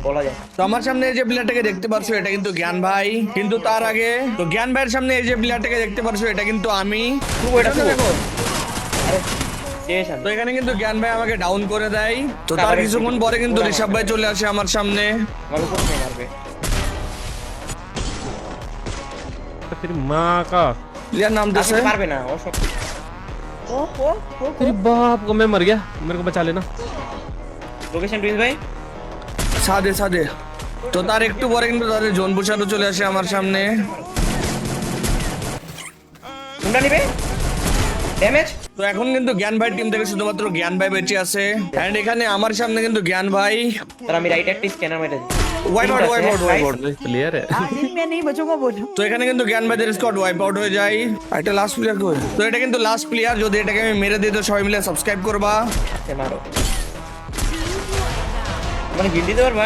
বলা যায়। তো আমার সামনে এই যে প্লেয়ারটাকে দেখতে পারছো এটা কিন্তু জ্ঞান ভাই, কিন্তু তার আগে তো জ্ঞান ভাইয়ের সামনে এই যে প্লেয়ারটাকে দেখতে পারছো এটা কিন্তু আমি। এটা তো দেখো আরে শেষ তো এখানে কিন্তু জ্ঞান ভাই আমাকে ডাউন করে দেয়, তো তার কিছুক্ষণ পরে কিন্তু ঋষভ ভাই চলে আসে আমার সামনে। আমার উপর থেকে মারবে। तेरी माँ का প্লেয়ার নামতেছে। আসতে পারবে না ও সব। ও ও ও तेरी बाप को मैं मर गया मेरे को बचा लेना লোকেশন প্লিজ ভাই। সাদে সাদে। তো তার একটু পরে কিন্তু তাদের জোন পুষারও চলে আসে আমার সামনে। কোনটা নিবে ড্যামেজ? তো এখন কিন্তু জ্ঞান ভাই টিম থেকে শুধুমাত্র জ্ঞান ভাই বেঁচে আছে, এন্ড এখানে আমার সামনে কিন্তু জ্ঞান ভাই। তার আমি রাইট একটা স্ক্যানার মেরে দিই। Wipe out. क्लियर है दिन मैं नहीं बचूंगा बोलो। তো এখানে কিন্তু জ্ঞান ভাইদের স্কোয়াড ওয়াইপ আউট হয়ে যায়। আর এটা লাস্ট প্লেয়ার কই? তো এটা কিন্তু লাস্ট প্লেয়ার, যদি এটাকে আমি মেরে দিই তো সবাই মিলে সাবস্ক্রাইব করবা। মারো মানে গিল দিতে পারবা?